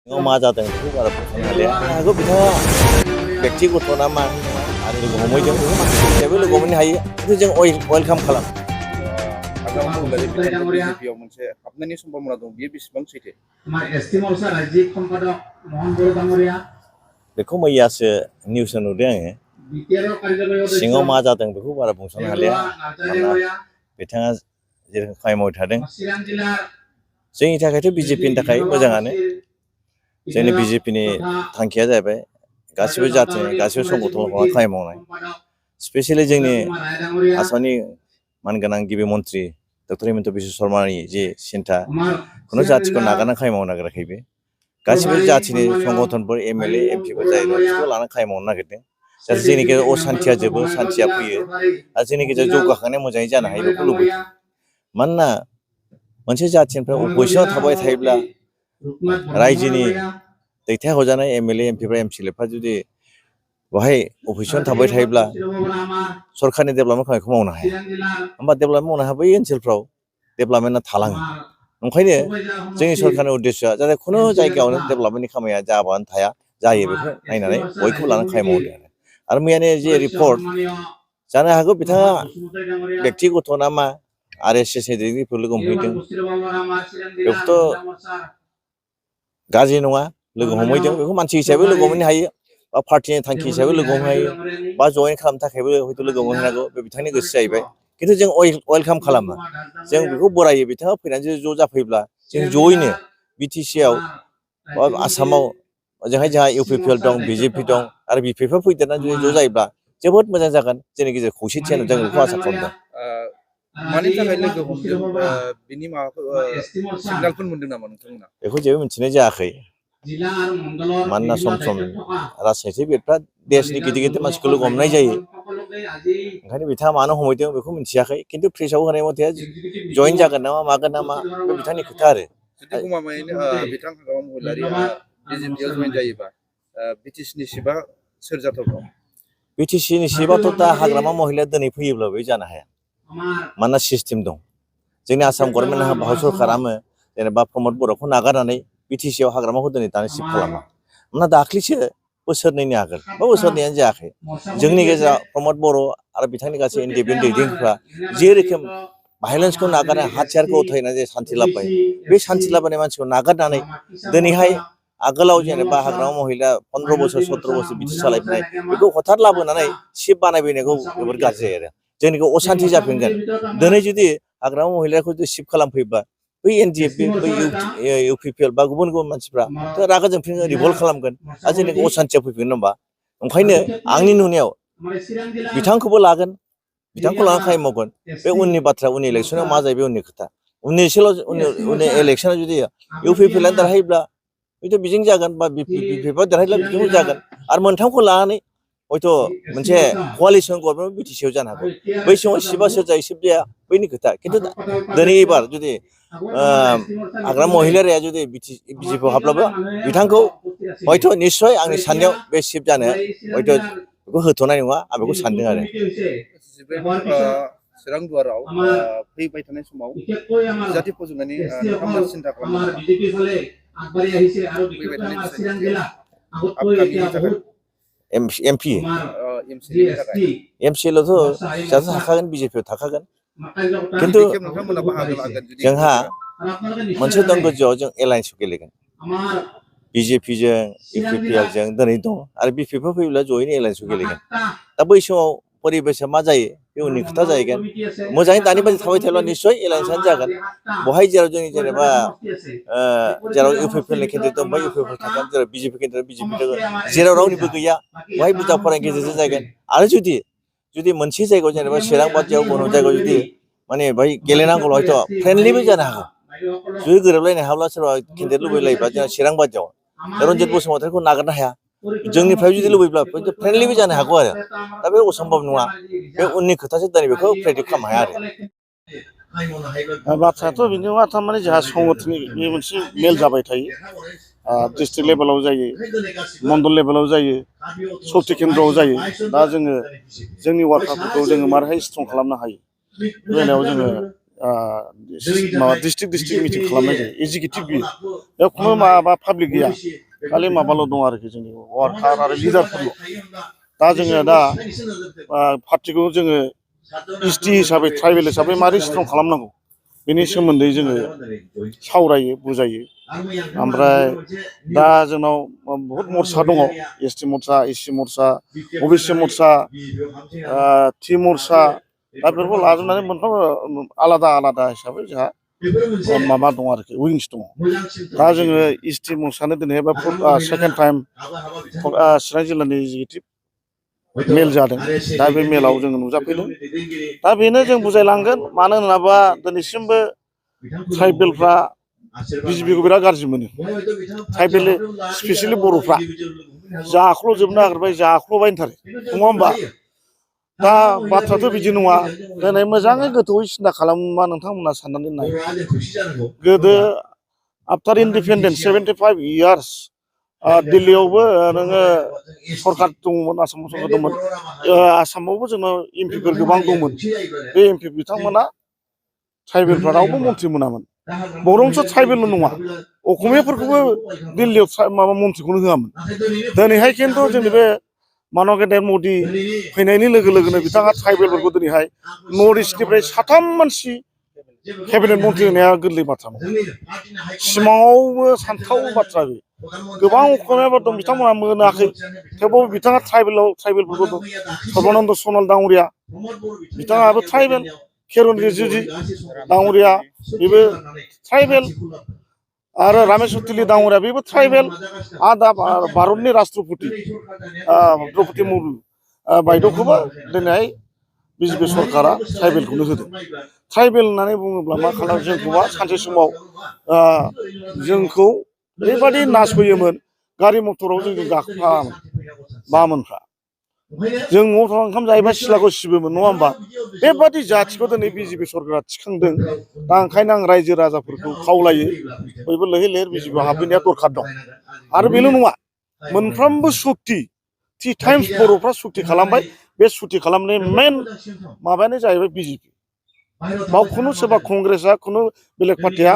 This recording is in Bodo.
मा जादों बेखौ बारा बुंनो हालिया हागौ बिथाङा बेक्तिगत ना मा आरो लोगो हमहैदों बेखौ माखासे हिसाबै लोगो हमहैनो हायो खिन्थु जों वेलकाम खालामो। बिजेपिआव मोनसे हाबनायनि सम्भावना दं बियो बेसेबां सैथो? बेखौ मैयासो निउसाव नुदों आङो। सिङाव मा जादों बेखौ बारा बुंस'नो हालिया मानोना बिथाङा जेरोखोम खामानि मावबाय थादों जोंनि थाखायथ' बिजेपिनि थाखाय मोजाङानो। जोंनि बिजेपिनि थांखिया जाहैबाय गासिबो जाथिनि गासिबो संगठनखौ खामानि मावनाय। स्पेसियेलि जोंनि आसामनि मानगोनां गिबि मन्त्रि डक्टर हिमन्त बिश्व शर्मानि जे सिन्था खुनु जाथिखौ नागारना खामानि मावनो नागिराखै बे गासिबो जाथिनि संगठनफोर एमएलए एमपिफोर जाय गासिखौबो लानानै खामानि मावनो नागिरदों जाहाथे जोंनि गेजेराव असान्थिया जोबो सान्थिया फैयो आरो जोंनि गेजेराव जौगाखांनाया मोजाङै जानो हायो बेखौ लुबैदों। मानोना मोनसे जाथिनिफ्राय अपजिसनाव थाबाय थायोब्ला रायजोनि दैथायहरजानाय एमएलए एमपिफ्रा एमसिएलएफ्रा जुदि बेवहाय अपजिसनाव थाबाय थायोब्ला सरकारनि डेभेलपमेन्ट खामानिखौ मावनो हाया। होमबा डेभेलपमेन्ट मावनो हाया बै ओनसोलफ्राव डेभेलपमेन्टआ थालाङो। ओंखायनो जोंनि सरकारनि उद्देश्यआ जाहाथे खुनु जायगायावनो डेभेलपमेन्टनि खामानिया जाबानो थाया जायो बेखौ नायनानै बयखौबो लानानै खामानि मावदों आरो मैयानि जे रिपर्ट जानो हागौ बिथाङा बेक्तिगत ना मा RSS दैदेनगिरिफोर लोगो हमहैदों बेखौथ' गाज्रि नङा लोगो हमहैदों बेखौ मानसि हिसाबै लोगो हमहैनो हायो बा पार्टिनि थांखि हिसाबै लोगो हमहैनो हायो बा जयेन खालामनो थाखायबो हयथ' लोगो हमहैनो हागौ बे बिथांनि गोसो जाहैबाय खिन्थु जों वेलकाम खालामो जों बेखौ बरायो बिथाङा फैनानै ज' जाफैब्ला जों जयैनो बिटिसिआव बा आसामाव ओजोंहाय जोंहा इउपिपिएल दं बिजेपि दं आरो बिपिएफआ फैदेरनानै जुदि ज' जायोब्ला जोबोद मोजां जागोन जोंनि गेजेराव खौसेथिया नुजागोन बेखौ आसा खालामदों। मानि थाखाय लोगो हमदों बिनि माबाफोर सिगनालफोर मोनदों नामा नोंथांमोना? बेखौ जेबो मिथिनाय जायाखै मानोना सम सम राजनितिबिदफ्रा देशनि गिदिर गिदिर मानसिखौ लोगो हमनाय जायो ओंखायनो बिथाङा मानो हमहैदों बेखौ मिथियाखै खिन्थु प्रेसआव होनाय मथे जयेन जागोन नामा मागोन नामा बे बिथांनि खोथा आरो जुदि गमामायैनो बिथां हाग्रामा महिलारिया बिजेपिआव जयेन जायोबा बिटिसिनि सिबा सोर जाथावथाव? बिटिसिनि सिबाथ' दा हाग्रामा महिलाया दिनै फैयोब्लाबो जानो हाया मानोना सिस्टेम दं जोंनि आसाम गभर्नमेन्ट भारत सरकाराबो जेनेबा प्रमद बर'खौ नागारनानै बिटिसिआव हाग्रामाखौ दिनै दानो शिफ्ट खालामा मानोना दाख्लैसो बोसोरनैनि आगोल बा बोसोरनैयानो जायाखै जोंनि गेजेराव प्रमद बर' आरो बिथांनि गासै इन्डिपेन्डेन्ट दैदेनगिरिफ्रा जे रोखोम भायलेन्सखौ नागारनानै हाथियारखौ उथायनानै जे सान्थि लाबोबाय बे सान्थि लाबोनाय मानसिखौ नागारनानै दिनैहाय आगोलाव जेनेबा हाग्रामा महिला 15 बोसोर 17 बोसोर बिटि सालायबोनाय बेखौ हथात लाबोनानै शिफ्ट बानायफैनायखौ जोबोद गाज्रि जायो आरो जोंनिखौ असान्थि जाफिनगोन दिनै जुदि हाग्रामा महिलाखौ जुदि शिफ्ट खालामफैयोबा बै एनडिएफबि बै इउपिपिएल बा गुबुन गुबुन मानसिफ्रा रागा जोंफिनगोन रिभल्ट खालामगोन आरो जोंनिखौ असान्थियाव फैफिनगोन होनबा ओंखायनो आंनि नुनायाव बिथांखौबो लागोन बिथांखौ लानानै खामानि मावगोन बे उननि बाथ्रा उननि इलेक्सनाव मा जायो बे उननि खोथा उननि इलेक्सनाव जुदि इउपिपिएलआ देरहायोब्ला हयथ' बिजों जागोन बा बिपिएफआ देरहायोब्ला बिजोंबो जागोन आरो मोनथामखौ लानानै हयथ' मोनसे क'आलिसन गभर्नमेन्ट बिटिसिआव जानो हागौ बै समाव सिबा सोर जायो सिब जाया बैनि खोथा खिन्थु दिनै एबार जुदि हाग्रामा महिलारिया जुदि बिजेपिआव हाब्लाबो बिथांखौ हयथ' निस्सय आंनि साननायाव बे शिफ्ट जानो हयथ' बेखौ होथ'नाय नङा आं बेखौ सानदों आरो चिरां दुवाराव फैबाय थानाय समाव बिजाथि फसंनायनि नोंथांमोना सिन्था खालामदों एमपि एमसिएलआवथ' फिसाथ' थाखागोन बिजेपिआव थाखागोन खिन्थु जोंहा मोनसे दं गोजौआव जों एलायन्सआव गेलेगोन बिजेपिजों इउपिपिएलजों दिनै दं आरो बिपिएफआ फैयोब्ला जयैनो एलायन्सआव गेलेगोन दा बै समाव परिबेसा मा जायो बे उननि खोथा जाहैगोन मोजाङै दानि बायदि थाबाय थायोब्ला निस्सय एलायन्सआनो जागोन बहाय जेराव जोंनि जेनेबा जेराव इउपिपिएलनि केन्डिडेट दं बा इउपिपिएल थागोन जेराव बिजेपि केन्डिडेट बिजेपि थागोन जेराव रावनिबो गैया बहाय बुरजा फरायनायनि गेजेरजों जागोन आरो जुदि मोनसे जायगायाव जेनेबा चिरां बादियाव गुबुन जायगायाव जुदि माने बेहाय गेलेनांगौ हयथ' फ्रेन्डलिबो जानो हागौ जुदि गोरोबलायनो हाब्ला सोरबा केन्डिडेट लुबैलायोबा जोंहा चिरां बादियाव रन्जित बसुमतारीखौ नागारनो हाया जोंनिफ्राय जुदि लुबैब्ला फ्रेन्डलिबो जानो हागौ आरो दा बे असम्भब नङा बे उननि खोथासो दिनै बेखौ प्रेडिक्ट खालामनो हाया आरो बाथ्रायाथ' बेनि नङा थारमाने जोंहा संगठननि मोनसे मेल जाबाय थायो डिस्ट्रिक्ट लेभेलाव जायो मण्डल लेभेलाव जायो सक्ति केन्द्रआव जायो दा जोङो जोंनि वार्कारफोरखौ जोङो मारैहाय स्ट्रं खालामनो हायो बे बेलायाव जोङो माबा डिस्ट्रिक्ट मिटिं खालामनाय जायो एजिकिउटिभ बियो बेयाव खुनु माबा पाब्लिक गैया खालि माबाल' दं आरोखि जोंनि वार्कार आरो लिडारफोरल' दा जोङो दा पार्टिखौ जोङो एसटि हिसाबै ट्राइबेल हिसाबै मारै स्ट्रं खालामनांगौ बेनि सोमोन्दै जोङो सावरायो बुजायो ओमफ्राय दा जोंनाव बहुद मर्चा दङ एसटि मर्चा एससि मर्चा अबिसि मर्चा टि मर्चा दा बेफोरखौ लाजोबनानै मोनफ्रोम आलादा आलादा हिसाबै जोंहा माबा दं आरोखि उइंस दङ दा जोङो एसटि मर्चानो दिनै सेकेन्ड टाइम चिरां जिल्लानि एजिकिउटिभ मेल जादों दा बे मेलाव जोङो नुजाफैदों दा बेनो जों बुजायलांगोन मानो होनोबा दिनैसिमबो ट्राइबेलफ्रा बिजेपिखौ बिराद गाज्रि मोनो ट्राइबेल स्पेसियेलि बर'फ्रा जाख्ल'जोबनो नागिरबाय जाख्ल'बायनोथारो नङा होमबा दा बाथ्रायाथ' बिदि नङा दिनै मोजाङै गोथौयै सिन्था खालामोबा नोंथांमोना साननानै नाय गोदो आफ्टार इन्डिपेन्डेन्स 75 इयार्स दिल्लीयावबो नोङो सरकार दंमोन आसामाव सरकार दंमोन आसामावबो जोंनाव एमपिफोर गोबां दंमोन बे एमपि बिथांमोना ट्राइबेलफ्रा रावबो मन्थ्रि मोनामोन बरंसो ट्राइबेलल' नङा असमियाफोरखौबो दिल्लीयाव माबा मन्थ्रिखौनो होआमोन दिनैहाय खिन्थु जोंनि बे मानब गेदेर मदि फैनायनि लोगो लोगोनो बिथाङा ट्राइबेलफोरखौ दिनैहाय नर्थ इस्टनिफ्राय 3 मानसि केबिनेट मन्थ्रि होनाया गोरलै बाथ्रा नङा सिमाङावबो सानथाव बाथ्रा बे गोबां असमियाफोर दं बिथांमोना मोनाखै थेवबाबो बिथाङा ट्राइबेलफोरखौ दं सर्बानन्द सनवाल दाङरिया बिथाङाबो ट्राइबेल खेरन रिजिजु दाङरिया बेबो ट्राइबेल आरो रामेश्वर तिलि दाङरिया बेबो ट्राइबेल आरो दा भारतनि राष्ट्रपति द्रौपदी मुर्मु बायद'खौबो दिनैहाय बिजेपि सरकारा ट्राइबेलखौनो होदों ट्राइबेल होननानै बुङोब्ला मा खालामो जोंखौबा सानसे समाव जोंखौ बेबादि नासयोमोन गारि मटराव जों गाखोफायामोन बामोनफ्रा जों न'आव थांना ओंखाम जायोबा सिथ्लाखौ सिबोमोन नङा होमबा बेबादि जाथिखौ दिनै बिजेपि सरकारा थिखांदों दा ओंखायनो आं रायजो राजाफोरखौ खावलायो बयबो लैहोर लैहोर बिजेपिआव हाबफैनाया दरखार दं आरो बेल' नङा मोनफ्रोमबो सुक्ति 3 टाइम्स बर'फ्रा सुक्ति खालामबाय बे सुक्ति खालामनाय मेन माबायानो जाहैबाय बिजेपि बाव खुनु सोरबा कंग्रेसआ खुनु बेलेग पार्टिया